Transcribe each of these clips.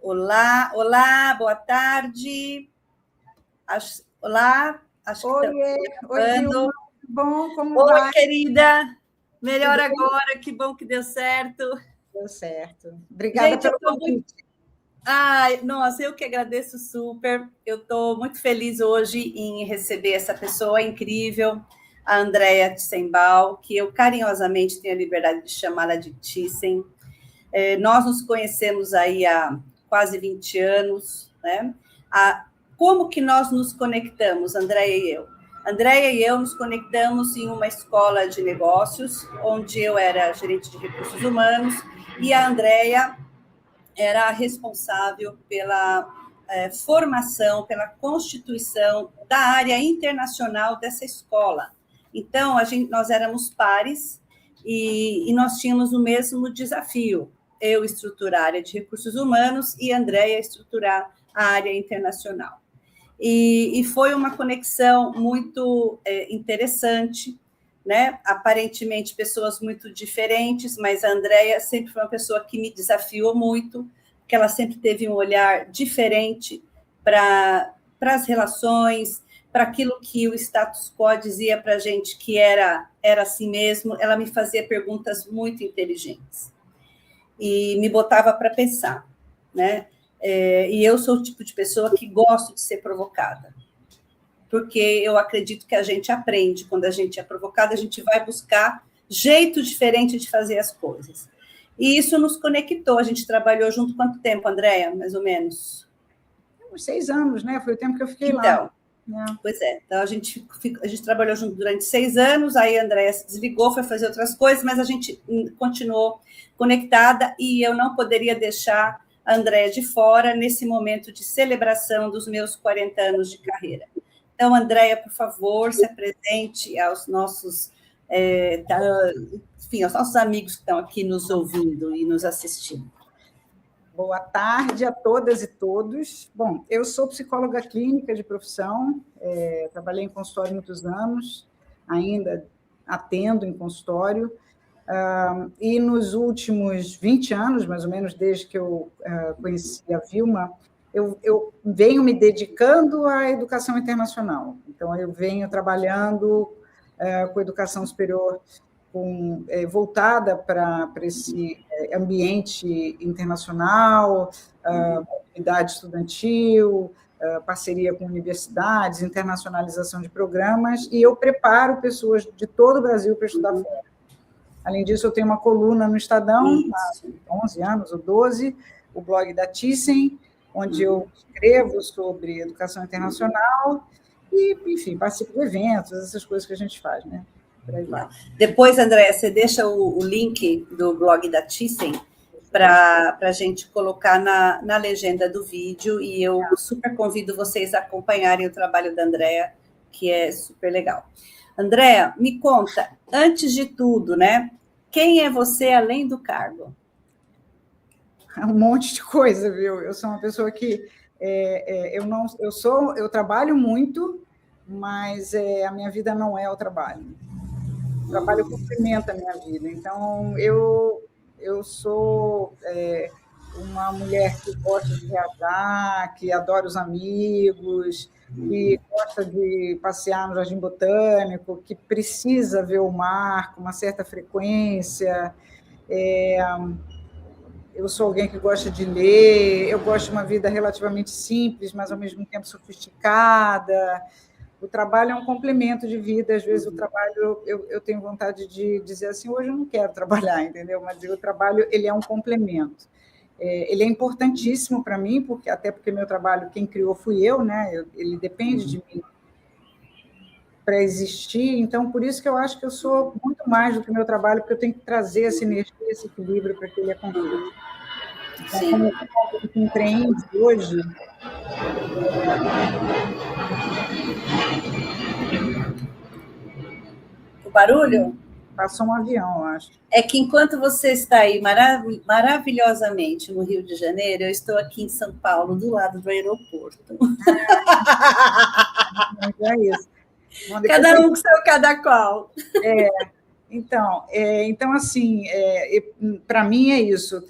Olá, olá, boa tarde. Olá, acho que Oi, Vilma, bom, como Oi, vai? querida, melhor agora, que bom que deu certo. Deu certo. Obrigada Gente, pelo convite. Ai, nossa, eu que agradeço super. Eu estou muito feliz hoje em receber essa pessoa incrível, a Andrea Tissenbaum, que eu carinhosamente tenho a liberdade de chamá-la de Tissen. Nós nos conhecemos aí há quase 20 anos, né? Como que nós nos conectamos, Andréia e eu? Andréia e eu nos conectamos em uma escola de negócios, onde eu era gerente de recursos humanos, e a Andréia era a responsável pela formação, pela constituição da área internacional dessa escola. Então, nós éramos pares e nós tínhamos o mesmo desafio, eu estruturar a área de recursos humanos e a Andréia estruturar a área internacional. E foi uma conexão muito interessante, né? Aparentemente pessoas muito diferentes, mas a Andrea sempre foi uma pessoa que me desafiou muito, porque ela sempre teve um olhar diferente para as relações, para aquilo que o status quo dizia para a gente que era assim mesmo. Ela me fazia perguntas muito inteligentes e me botava para pensar, né? E eu sou o tipo de pessoa que gosto de ser provocada, porque eu acredito que a gente aprende. Quando a gente é provocada, a gente vai buscar jeito diferente de fazer as coisas. E isso nos conectou. A gente trabalhou junto quanto tempo, Andréia? Mais ou menos? Uns 6 anos, né? Foi o tempo que eu fiquei lá. Pois é. Então, a gente trabalhou junto durante 6 anos, aí a Andréia se desligou, foi fazer outras coisas, mas a gente continuou conectada e eu não poderia deixar a Andréia de fora nesse momento de celebração dos meus 40 anos de carreira. Então, Andréia, por favor, se apresente aos nossos, aos nossos amigos que estão aqui nos ouvindo e nos assistindo. Boa tarde a todas e todos. Bom, eu sou psicóloga clínica de profissão, trabalhei em consultório muitos anos, ainda atendo em consultório, e nos últimos 20 anos, mais ou menos, desde que eu conheci a Vilma, eu venho me dedicando à educação internacional. Então, eu venho trabalhando com educação superior voltada para esse ambiente internacional, comunidade estudantil, parceria com universidades, internacionalização de programas, e eu preparo pessoas de todo o Brasil para estudar fora. Além disso, eu tenho uma coluna no Estadão, há 11 anos ou 12, o blog da Thyssen, onde eu escrevo sobre educação internacional e, enfim, participo de eventos, essas coisas que a gente faz, né? Por aí vai. Depois, Andréia, você deixa o link do blog da Thyssen para a gente colocar na legenda do vídeo, e eu super convido vocês a acompanharem o trabalho da Andréia, que é super legal. Andréia, me conta, antes de tudo, né? Quem é você além do cargo? Um monte de coisa, viu? Eu sou uma pessoa que eu trabalho muito, mas a minha vida não é o trabalho. O trabalho complementa a minha vida. Então, eu sou uma mulher que gosta de viajar, que adora os amigos, que gosta de passear no Jardim Botânico, que precisa ver o mar com uma certa frequência. Eu sou alguém que gosta de ler, eu gosto de uma vida relativamente simples, mas ao mesmo tempo sofisticada. O trabalho é um complemento de vida. Às vezes o trabalho, eu tenho vontade de dizer assim, hoje eu não quero trabalhar, entendeu? Mas o trabalho, ele é um complemento. Ele é importantíssimo para mim, até porque meu trabalho, quem criou fui eu, né? Ele depende de mim para existir. Então, por isso que eu acho que eu sou muito mais do que o meu trabalho, porque eu tenho que trazer essa energia, esse equilíbrio para que ele aconteça. Então, como a gente empreende hoje... O barulho? Passou um avião, eu acho. É que enquanto você está aí maravilhosamente no Rio de Janeiro, eu estou aqui em São Paulo, do lado do aeroporto. É isso. Cada um com seu cada qual. Então assim, para mim é isso.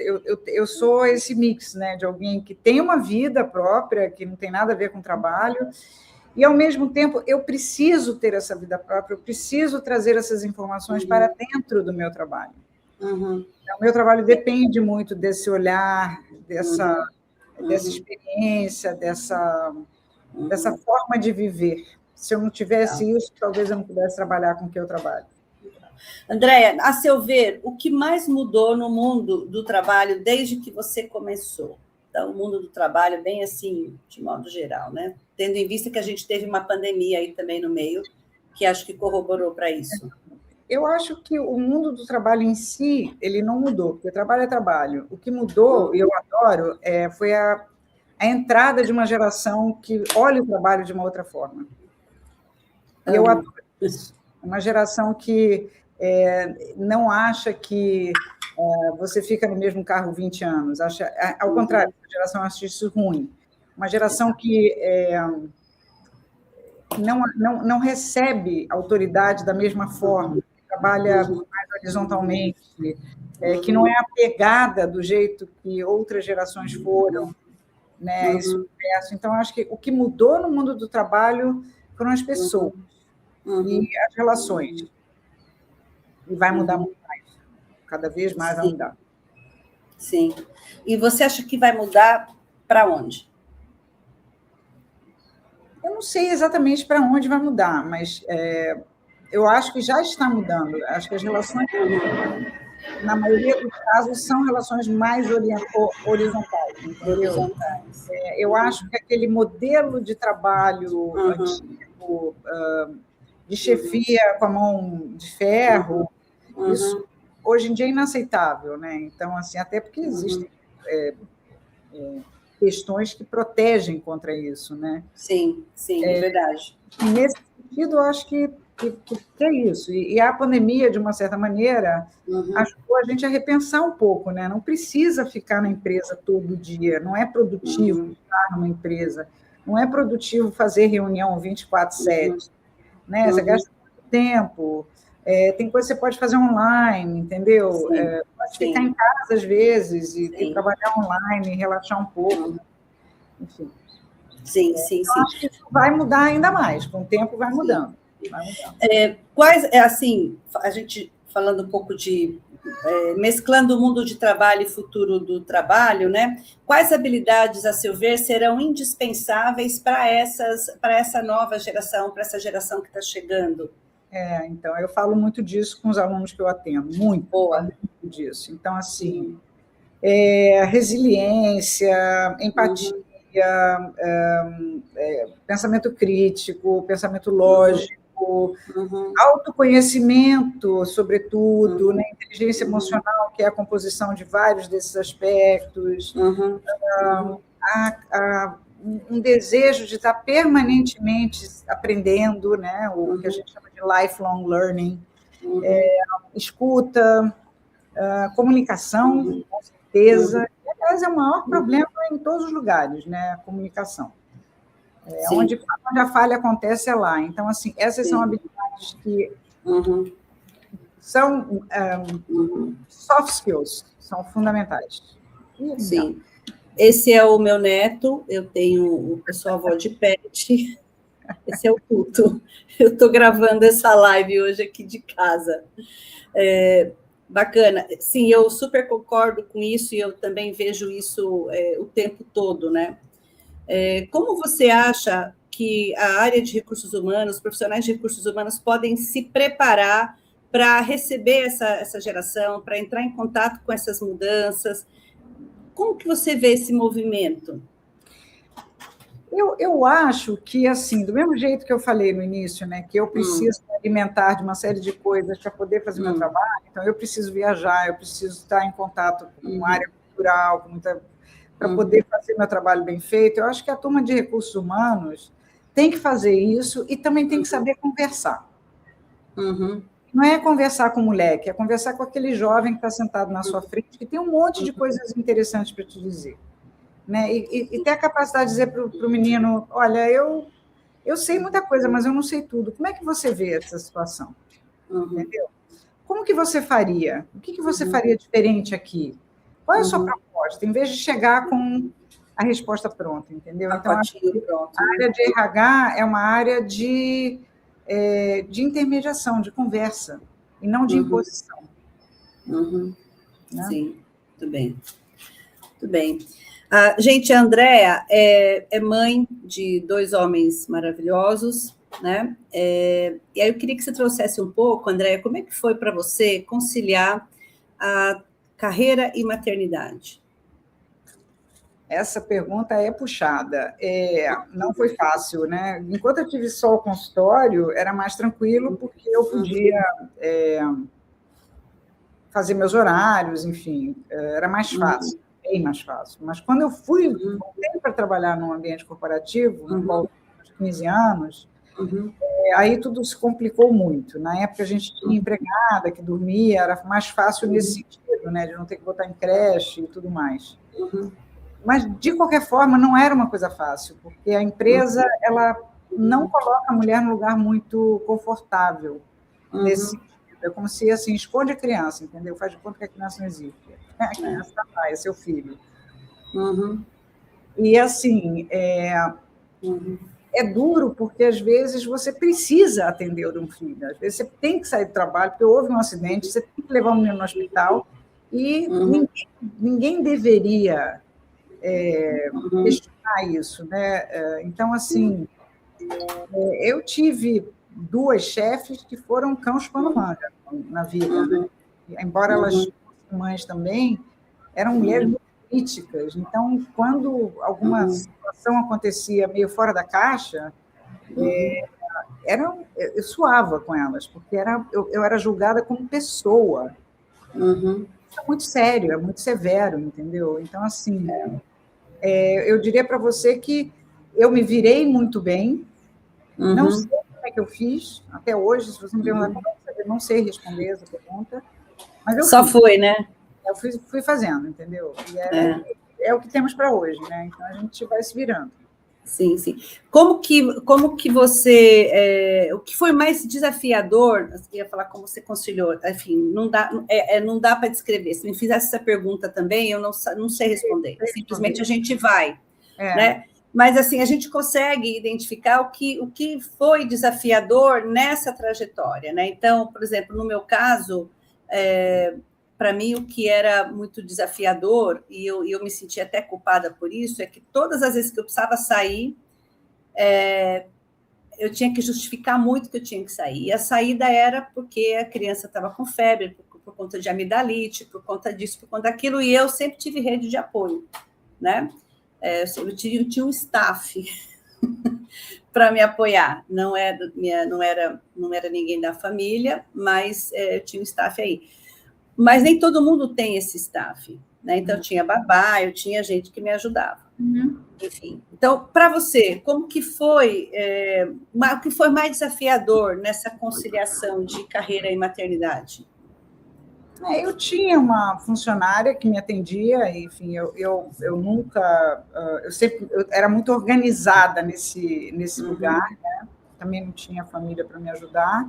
Eu sou esse mix, né, de alguém que tem uma vida própria, que não tem nada a ver com trabalho, e, ao mesmo tempo, eu preciso ter essa vida própria, eu preciso trazer essas informações para dentro do meu trabalho. Então, o meu trabalho depende muito desse olhar, dessa experiência, dessa forma de viver. Se eu não tivesse isso, talvez eu não pudesse trabalhar com o que eu trabalho. Andréia, a seu ver, o que mais mudou no mundo do trabalho desde que você começou? Então, o mundo do trabalho, bem assim, de modo geral, né? Tendo em vista que a gente teve uma pandemia aí também no meio, que acho que corroborou para isso. Eu acho que o mundo do trabalho em si, ele não mudou, porque trabalho é trabalho. O que mudou, e eu adoro, foi a entrada de uma geração que olha o trabalho de uma outra forma. E eu adoro isso. Uma geração que não acha que você fica no mesmo carro 20 anos. Ao contrário, a geração acha isso ruim. Uma geração que não recebe autoridade da mesma forma, que trabalha mais horizontalmente, que não é apegada do jeito que outras gerações foram, né? Então, acho que o que mudou no mundo do trabalho foram as pessoas e as relações. E vai mudar muito mais. Cada vez mais vai mudar. Sim. E você acha que vai mudar para onde? Eu não sei exatamente para onde vai mudar, mas eu acho que já está mudando. Acho que as relações, na maioria dos casos, são relações mais horizontais. Entendeu? Eu acho que aquele modelo de trabalho antigo, de chefia com a mão de ferro, isso hoje em dia é inaceitável, né? Então, assim, até porque existem questões que protegem contra isso, né? Sim, é verdade. Nesse sentido, eu acho que é isso. E a pandemia, de uma certa maneira, ajudou a gente a repensar um pouco, né? Não precisa ficar na empresa todo dia, não é produtivo estar numa empresa, não é produtivo fazer reunião 24/7, né? Você gasta muito tempo. Tem coisa que você pode fazer online, entendeu? Pode ficar em casa, às vezes, e trabalhar online, relaxar um pouco. Enfim. Sim. Eu acho que isso vai mudar ainda mais, com o tempo vai mudando. Assim, a gente falando um pouco mesclando o mundo de trabalho e futuro do trabalho, né? Quais habilidades, a seu ver, serão indispensáveis para essa nova geração, para essa geração que está chegando? Então, eu falo muito disso com os alunos que eu atendo, muito disso. Então, assim, resiliência, empatia, pensamento crítico, pensamento lógico, autoconhecimento, sobretudo, né? Inteligência emocional, que é a composição de vários desses aspectos, um desejo de estar permanentemente aprendendo, né? O que a gente chama de lifelong learning, escuta, comunicação, com certeza. Aliás, é o maior problema em todos os lugares, né? A comunicação. Onde a falha acontece é lá. Então, assim, essas são habilidades que são soft skills, são fundamentais. Sim. Esse é o meu neto, eu sou avó de pet, esse é o culto. Eu estou gravando essa live hoje aqui de casa. Bacana. Sim, eu super concordo com isso e eu também vejo isso o tempo todo, né? Como você acha que a área de recursos humanos, os profissionais de recursos humanos podem se preparar para receber essa geração, para entrar em contato com essas mudanças? Como que você vê esse movimento? Eu acho que, assim, do mesmo jeito que eu falei no início, né, que eu preciso me alimentar de uma série de coisas para poder fazer meu trabalho, então eu preciso viajar, eu preciso estar em contato com a área cultural, para poder fazer meu trabalho bem feito. Eu acho que a turma de recursos humanos tem que fazer isso e também tem que saber conversar. Não é conversar com o moleque, é conversar com aquele jovem que está sentado na sua frente, que tem um monte de coisas interessantes para te dizer. Né? E ter a capacidade de dizer para o menino, olha, eu sei muita coisa, mas eu não sei tudo. Como é que você vê essa situação? Entendeu? como que você faria? O que você faria diferente aqui? Qual é a sua proposta? Em vez de chegar com a resposta pronta, entendeu? Então, acho que a área de RH é uma área de intermediação, de conversa, e não de imposição. Né? Sim, muito bem. Muito bem. Gente, a Andréa é mãe de 2 homens maravilhosos, né? E aí eu queria que você trouxesse um pouco, Andréa, como é que foi para você conciliar a carreira e maternidade? Essa pergunta é puxada. Não foi fácil, né? Enquanto eu tive só o consultório, era mais tranquilo, porque eu podia fazer meus horários, enfim, era mais fácil, bem mais fácil. Mas quando eu voltei para trabalhar num ambiente corporativo, no qual eu tinha 15 anos, aí tudo se complicou muito. Na época, a gente tinha empregada que dormia, era mais fácil nesse sentido, né? De não ter que botar em creche e tudo mais. Mas, de qualquer forma, não era uma coisa fácil, porque a empresa ela não coloca a mulher num lugar muito confortável nesse sentido. É como se, assim, esconde a criança, entendeu? Faz de conta que a criança não existe. A criança está lá, é seu filho. E, assim, é duro, porque, às vezes, você precisa atender um filho. Às vezes, você tem que sair do trabalho, porque houve um acidente, você tem que levar o menino no hospital, e ninguém deveria questionar isso, né? Então, assim, eu tive 2 chefes que foram cães pano-manga na vida, né? Embora elas fossem mães também, eram mulheres muito críticas. Então, quando alguma situação acontecia meio fora da caixa, eu suava com elas, porque eu era julgada como pessoa. Isso é muito sério, é muito severo, entendeu? Então, assim, eu diria para você que eu me virei muito bem, não sei como é que eu fiz, até hoje, se você me perguntar como é que eu não sei responder essa pergunta, mas eu Só fiz. foi, né? Eu fui fazendo, entendeu? E é o que temos para hoje, né? Então, a gente vai se virando. Sim, sim. Como que você... o que foi mais desafiador? Eu ia falar como você conciliou. Enfim, não dá para descrever. Se me fizesse essa pergunta também, eu não sei responder. Simplesmente a gente vai, né? Mas, assim, a gente consegue identificar o que foi desafiador nessa trajetória, né? Então, por exemplo, no meu caso... para mim, o que era muito desafiador, e eu me sentia até culpada por isso, é que todas as vezes que eu precisava sair, eu tinha que justificar muito que eu tinha que sair. E a saída era porque a criança estava com febre, por conta de amidalite, por conta disso, por conta daquilo, e eu sempre tive rede de apoio, né? Eu tinha um staff para me apoiar. Não era ninguém da família, mas eu tinha um staff aí. Mas nem todo mundo tem esse staff, né? Então, eu tinha babá, eu tinha gente que me ajudava. Enfim. Então, para você, como que foi, o que foi mais desafiador nessa conciliação de carreira e maternidade? Eu tinha uma funcionária que me atendia, enfim, eu nunca, eu era muito organizada nesse lugar, né? Também não tinha família para me ajudar.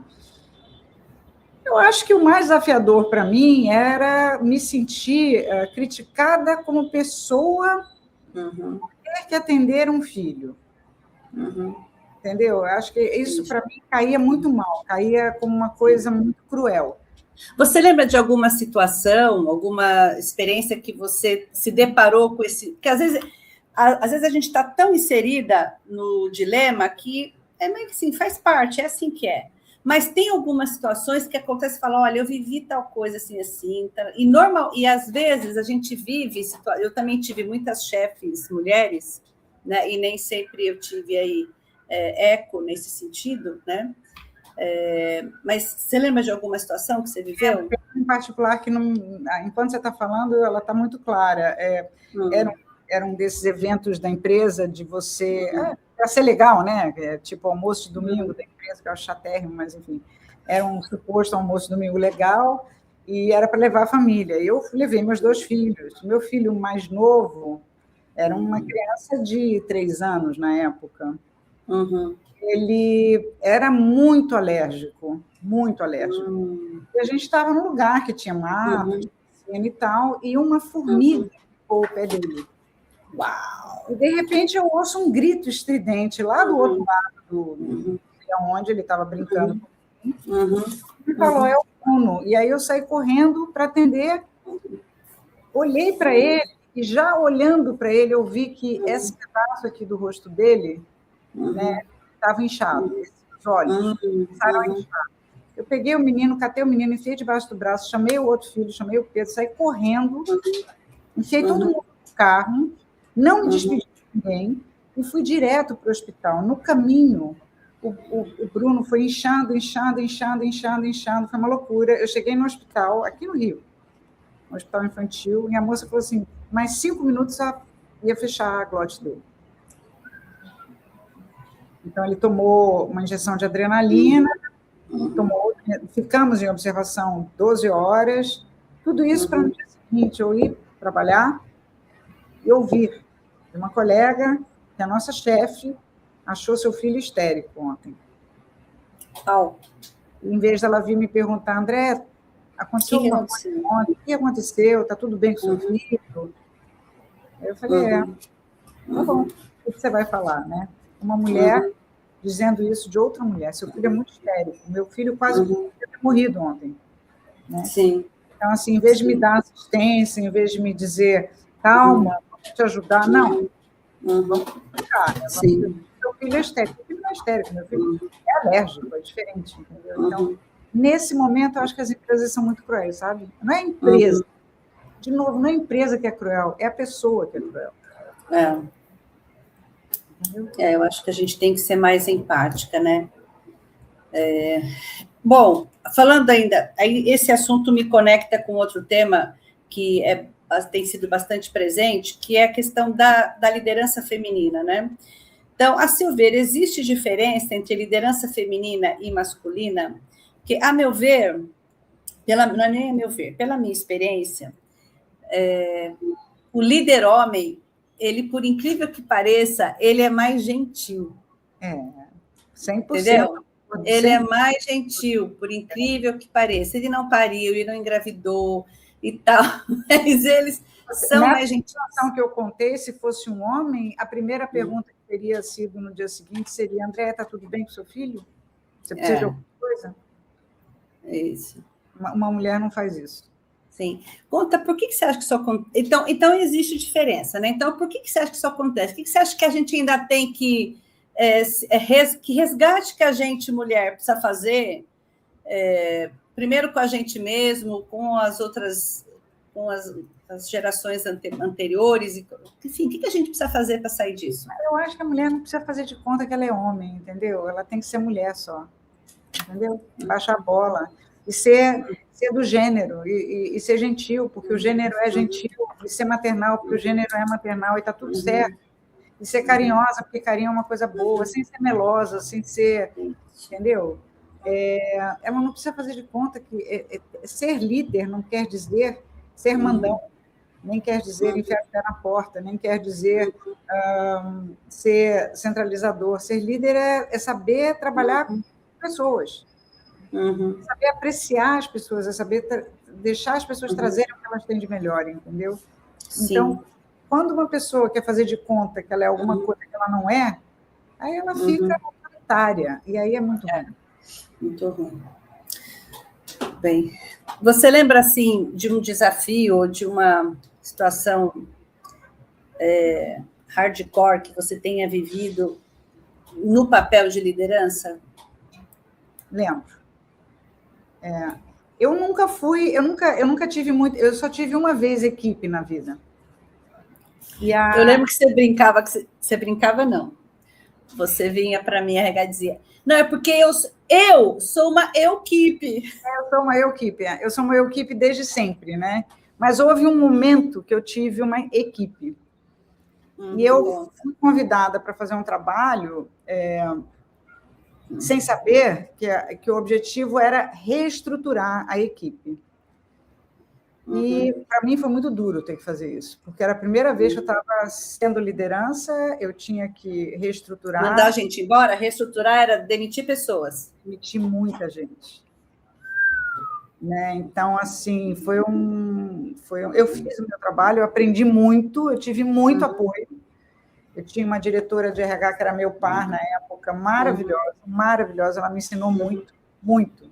Eu acho que o mais desafiador para mim era me sentir criticada como pessoa por ter que atender um filho. Entendeu? Eu acho que isso, para mim, caía muito mal, caía como uma coisa muito cruel. Você lembra de alguma situação, alguma experiência que você se deparou com esse... Porque, às vezes a gente está tão inserida no dilema que meio que assim, faz parte, é assim que é. Mas tem algumas situações que acontece e fala, olha, eu vivi tal coisa assim, tá? E às vezes a gente vive, eu também tive muitas chefes mulheres, né? E nem sempre eu tive aí eco nesse sentido, né? Mas você lembra de alguma situação que você viveu? Em particular, que não, enquanto você está falando, ela está muito clara. Era um desses eventos da empresa de você... para ser legal, né? Tipo almoço de domingo da empresa, que eu acho chatérrimo, mas enfim. Era um suposto almoço de domingo legal e era para levar a família. Eu levei meus 2 filhos. Meu filho mais novo era uma criança de 3 anos na época. Ele era muito alérgico. muito alérgico. E a gente estava num lugar que tinha mato, tinha e tal, e uma formiga picou o pé dele. Uau! E, de repente, eu ouço um grito estridente lá do outro lado, onde ele estava brincando comigo. Ele falou, é o Bruno. E aí eu saí correndo para atender, olhei para ele, e já olhando para ele, eu vi que esse pedaço aqui do rosto dele estava inchado, os olhos começaram a inchar. Eu peguei o menino, catei o menino, enfiei debaixo do braço, chamei o outro filho, chamei o Pedro, saí correndo, enfiei todo mundo no carro, não me despedi de ninguém, e fui direto para o hospital. No caminho, o Bruno foi inchando, foi uma loucura. Eu cheguei no hospital, aqui no Rio, no hospital infantil, e a moça falou assim, mais 5 minutos ia fechar a glote dele. Então, ele tomou uma injeção de adrenalina, ficamos em observação 12 horas, tudo isso para no dia seguinte eu ir trabalhar e ouvir de uma colega que a nossa chefe achou seu filho histérico ontem. Em vez dela vir me perguntar, André, aconteceu alguma coisa ontem? O que aconteceu? Está tudo bem com seu filho? Eu falei, tá bom, o que você vai falar, né? Uma mulher dizendo isso de outra mulher. Seu filho é muito histérico. Meu filho quase tinha morrido ontem. Né? Sim. Então, assim, em vez de me dar assistência, em vez de me dizer, calma, vou te ajudar, não. Vamos ficar. Né? Meu filho é histérico. Meu filho não é histérico, meu filho é alérgico, é diferente. Entendeu? Então, nesse momento, eu acho que as empresas são muito cruéis, sabe? Não é a empresa. De novo, não é a empresa que é cruel, é a pessoa que é cruel. Eu acho que a gente tem que ser mais empática, né? Bom, falando ainda, aí esse assunto me conecta com outro tema que tem sido bastante presente, que é a questão da liderança feminina, né? Então, a seu ver, existe diferença entre liderança feminina e masculina? Porque, a meu ver, não é nem a meu ver, pela minha experiência, o líder homem, ele, por incrível que pareça, ele é mais gentil. 100%. Entendeu? Ele é mais gentil, por incrível que pareça. Ele não pariu, ele não engravidou e tal, mas eles são mais gentis. Na situação que eu contei, se fosse um homem, a primeira pergunta que teria sido no dia seguinte seria, André, está tudo bem com seu filho? Você precisa de alguma coisa? É isso. Uma mulher não faz isso. Sim. Conta, por que você acha que isso acontece? Então existe diferença, né? Então, por que você acha que isso acontece? O que você acha que a gente ainda tem que resgate que a gente, mulher, precisa fazer, primeiro com a gente mesmo, com as outras, com as gerações anteriores, enfim, o que a gente precisa fazer para sair disso? Eu acho que a mulher não precisa fazer de conta que ela é homem, entendeu? Ela tem que ser mulher só, entendeu? Baixar a bola e ser do gênero, e ser gentil, porque o gênero é gentil, e ser maternal, porque o gênero é maternal, e está tudo certo. E ser carinhosa, porque carinho é uma coisa boa, sem ser melosa, sem ser, entendeu? Ela não precisa fazer de conta que ser líder não quer dizer ser mandão, nem quer dizer enfiar o pé na porta, nem quer dizer ser centralizador. Ser líder é saber trabalhar com pessoas, saber apreciar as pessoas, é saber deixar as pessoas trazerem o que elas têm de melhor, entendeu? Sim. Então, quando uma pessoa quer fazer de conta que ela é alguma coisa que ela não é, aí ela fica autoritária, e aí é muito ruim. Muito ruim. Bem, você lembra, assim, de um desafio ou de uma situação hardcore que você tenha vivido no papel de liderança? Lembro. Eu nunca tive muito, eu só tive uma vez equipe na vida. Eu lembro que você brincava, não. Você vinha para mim arregar e dizia, não, é porque eu sou uma equipe. Eu sou uma equipe desde sempre, né? Mas houve um momento que eu tive uma equipe. E eu fui convidada para fazer um trabalho sem saber que o objetivo era reestruturar a equipe. E, para mim, foi muito duro ter que fazer isso, porque era a primeira vez que eu estava sendo liderança, eu tinha que reestruturar. Mandar a gente embora, reestruturar era demitir pessoas. Demitir muita gente. né? Então, assim, eu fiz o meu trabalho, eu aprendi muito, eu tive muito apoio. Eu tinha uma diretora de RH que era meu par na época, maravilhosa, maravilhosa, ela me ensinou muito, muito.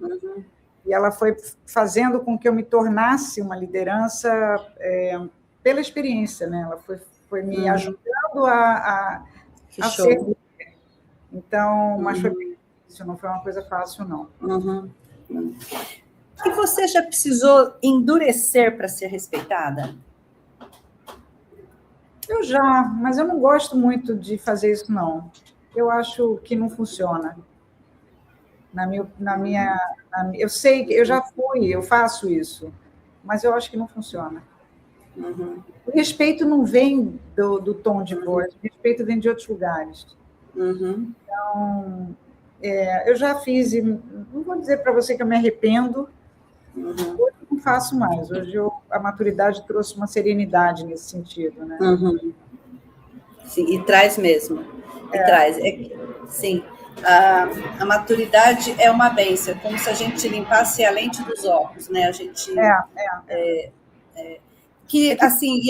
E ela foi fazendo com que eu me tornasse uma liderança pela experiência, né? Ela foi me ajudando a ser líder. Então, mas foi bem difícil, não foi uma coisa fácil, não. E você já precisou endurecer para ser respeitada? Eu já, mas eu não gosto muito de fazer isso, não. Eu acho que não funciona. Eu sei que eu já fui, eu faço isso, mas eu acho que não funciona. O respeito não vem do tom de voz, o respeito vem de outros lugares. Então, eu já fiz, e não vou dizer para você que eu me arrependo, hoje eu não faço mais. Hoje a maturidade trouxe uma serenidade nesse sentido, né? Sim, e traz mesmo. Sim. A maturidade é uma bênção, como se a gente limpasse a lente dos óculos, né? A gente. Assim.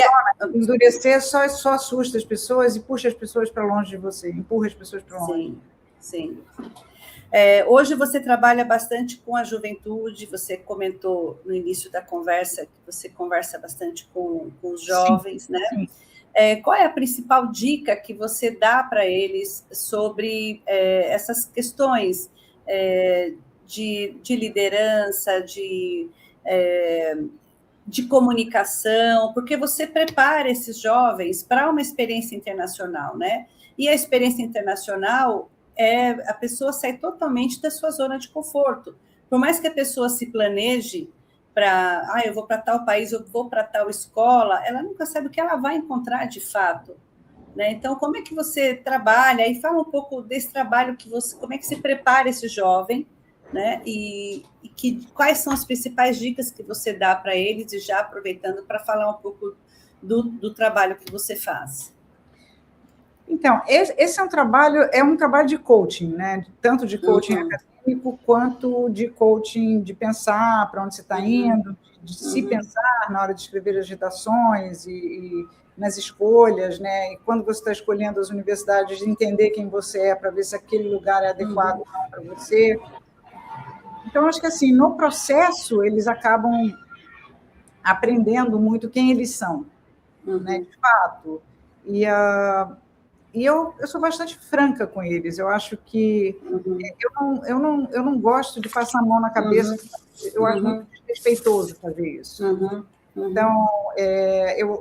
Endurecer só assusta as pessoas e puxa as pessoas para longe de você, empurra as pessoas para longe. Sim. Hoje você trabalha bastante com a juventude, você comentou no início da conversa que você conversa bastante com os jovens, sim, né? Sim. Qual é a principal dica que você dá para eles sobre essas questões de liderança, de comunicação, porque você prepara esses jovens para uma experiência internacional, né? E a experiência internacional a pessoa sai totalmente da sua zona de conforto. Por mais que a pessoa se planeje para, eu vou para tal país, eu vou para tal escola, ela nunca sabe o que ela vai encontrar de fato, né? Então, como é que você trabalha? E fala um pouco desse trabalho como é que se prepara esse jovem, né? E quais são as principais dicas que você dá para eles, e já aproveitando para falar um pouco do trabalho que você faz. Então, esse é um trabalho de coaching, né? Tanto de coaching acadêmico quanto de coaching de pensar para onde você está indo, de se pensar na hora de escrever as redações e nas escolhas, né? E quando você está escolhendo as universidades, de entender quem você é para ver se aquele lugar é adequado ou não para você. Então, acho que assim, no processo, eles acabam aprendendo muito quem eles são, né? De fato. E eu sou bastante franca com eles. Eu acho que eu não gosto de passar a mão na cabeça. Eu acho muito desrespeitoso fazer isso. Então,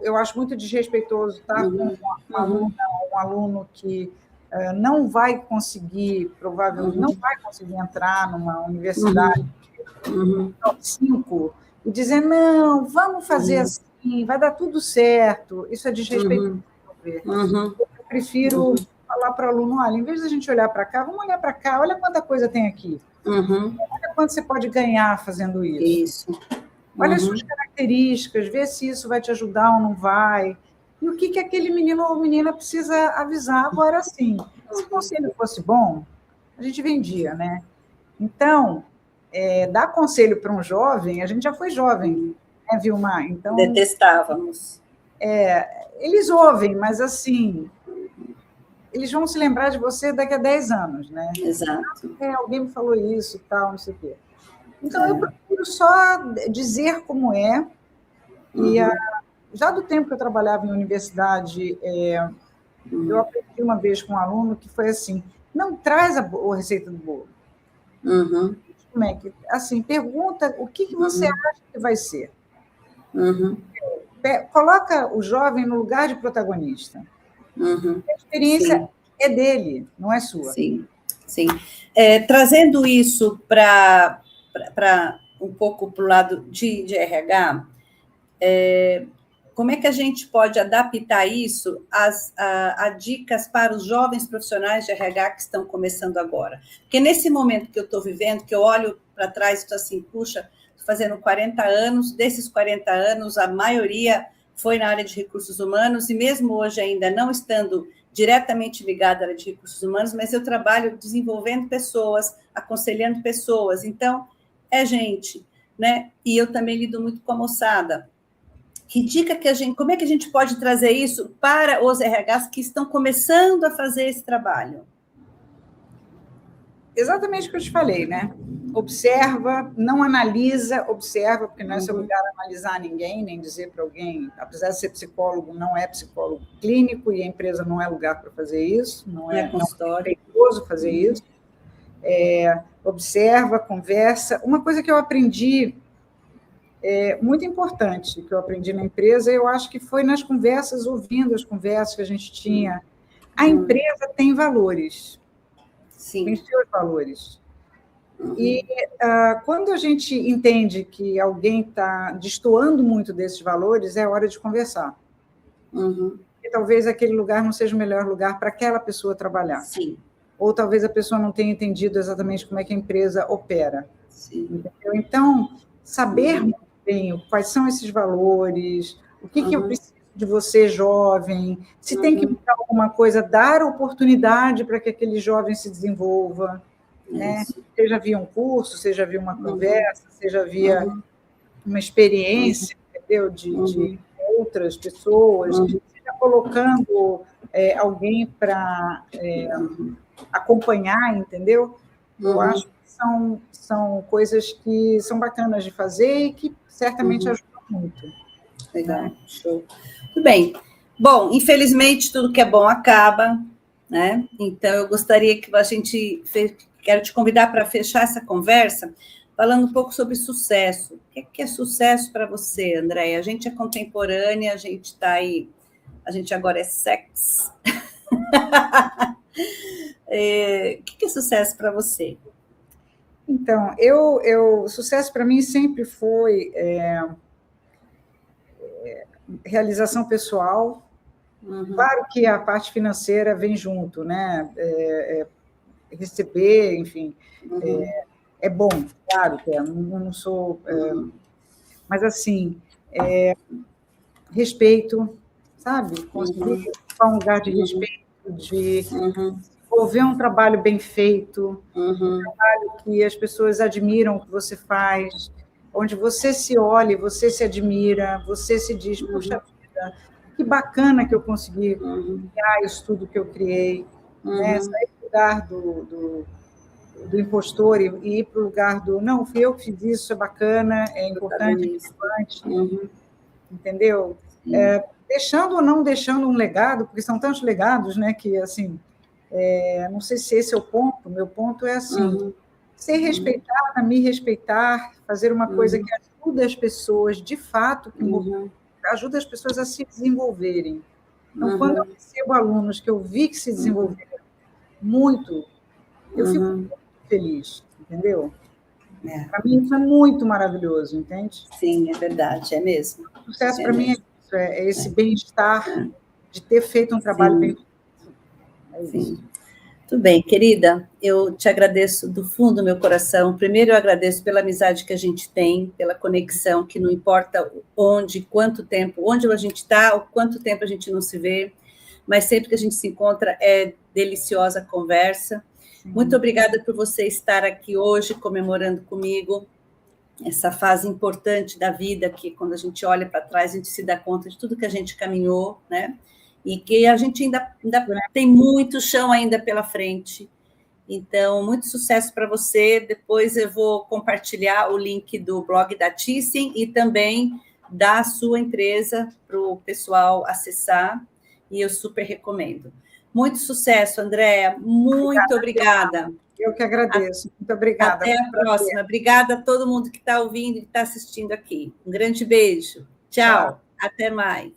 eu acho muito desrespeitoso estar com um aluno que não vai conseguir, provavelmente, não vai conseguir entrar numa universidade top 5 e dizer, não, vamos fazer assim, vai dar tudo certo. Isso é desrespeitoso. Eu prefiro falar para o aluno, olha, em vez de a gente olhar para cá, vamos olhar para cá, olha quanta coisa tem aqui. Olha quanto você pode ganhar fazendo isso. Olha as suas características, vê se isso vai te ajudar ou não vai. E o que aquele menino ou menina precisa avisar. Agora, sim, se o conselho fosse bom, a gente vendia, né? Então, dar conselho para um jovem, a gente já foi jovem, né, Vilmar? Então, detestávamos. Eles ouvem, mas assim, eles vão se lembrar de você daqui a 10 anos, né? Exato. Alguém me falou isso, tal, não sei o quê. Então, eu procuro só dizer como é. E já do tempo que eu trabalhava em universidade, eu aprendi uma vez com um aluno que foi assim, não traz a receita do bolo. Como é que, assim, pergunta o que você acha que vai ser. Coloca o jovem no lugar de protagonista. A experiência é dele, não é sua. Sim. Trazendo isso para um pouco para o lado de RH, como é que a gente pode adaptar isso a dicas para os jovens profissionais de RH que estão começando agora? Porque nesse momento que eu estou vivendo, que eu olho para trás e estou assim, puxa, estou fazendo 40 anos, desses 40 anos, a maioria foi na área de recursos humanos, e mesmo hoje ainda não estando diretamente ligada à área de recursos humanos, mas eu trabalho desenvolvendo pessoas, aconselhando pessoas. Então, gente né? E eu também lido muito com a moçada. Que dica que como é que a gente pode trazer isso para os RHs que estão começando a fazer esse trabalho? Exatamente o que eu te falei, né? Observa, não analisa, observa, porque não é seu lugar analisar ninguém, nem dizer para alguém, apesar de ser psicólogo, não é psicólogo clínico e a empresa não é lugar para fazer isso, não é perigoso fazer isso. Observa, conversa. Uma coisa que eu aprendi, muito importante, que eu aprendi na empresa, eu acho que foi nas conversas, ouvindo as conversas que a gente tinha. A empresa tem valores. Sim. Tem seus valores. E quando a gente entende que alguém está destoando muito desses valores, é hora de conversar. E talvez aquele lugar não seja o melhor lugar para aquela pessoa trabalhar. Sim. Ou talvez a pessoa não tenha entendido exatamente como é que a empresa opera. Sim. Entendeu? Então, saber muito bem quais são esses valores, o que eu preciso de você, jovem, se tem que mudar alguma coisa, dar oportunidade para que aquele jovem se desenvolva, né? Seja via um curso, seja via uma conversa, seja via uma experiência, entendeu? De outras pessoas, seja colocando alguém para acompanhar, entendeu? Eu acho que são coisas que são bacanas de fazer e que certamente ajudam muito. Legal, né? Show. Tudo bem. Bom, infelizmente, tudo que é bom acaba, né? Então, eu gostaria que a gente... Quero te convidar para fechar essa conversa falando um pouco sobre sucesso. O que é sucesso para você, Andréia? A gente é contemporânea, a gente está aí... A gente agora é sex. O que é sucesso para você? Então, sucesso para mim sempre foi realização pessoal. Claro que a parte financeira vem junto, né? Receber, enfim, é bom, claro que é. Não sou... mas, assim, respeito, sabe? Conseguir ocupar um lugar de respeito, de desenvolver um trabalho bem feito, um trabalho que as pessoas admiram o que você faz, onde você se olha, você se admira, você se diz, puxa vida, que bacana que eu consegui criar isso tudo que eu criei, né? Sair do lugar do impostor e ir para o lugar do, não, fui eu que fiz isso, é bacana, é importante, é relevante, entendeu? Deixando ou não deixando um legado, porque são tantos legados, né, que, assim, não sei se esse é o ponto, meu ponto é, assim, ser respeitada, me respeitar, fazer uma coisa que ajuda as pessoas, de fato, que ajuda as pessoas a se desenvolverem. Então, quando eu recebo alunos que eu vi que se desenvolveram muito, eu fico muito feliz, entendeu? Para mim, isso é muito maravilhoso, entende? Sim, é verdade, é mesmo. O sucesso para mim é isso, é esse bem-estar de ter feito um trabalho bem feito. Sim. Tudo bem, querida, eu te agradeço do fundo do meu coração. Primeiro, eu agradeço pela amizade que a gente tem, pela conexão, que não importa onde, quanto tempo, onde a gente está, ou quanto tempo a gente não se vê, mas sempre que a gente se encontra é deliciosa a conversa. Muito obrigada por você estar aqui hoje comemorando comigo essa fase importante da vida, que quando a gente olha para trás, a gente se dá conta de tudo que a gente caminhou, né? E que a gente ainda tem muito chão ainda pela frente. Então, muito sucesso para você. Depois eu vou compartilhar o link do blog da Thyssen e também da sua empresa para o pessoal acessar, e eu super recomendo. Muito sucesso, Andréia. Muito obrigada. Eu que agradeço. Muito obrigada. Até a próxima. Obrigada a todo mundo que está ouvindo e está assistindo aqui. Um grande beijo. Tchau. Até mais.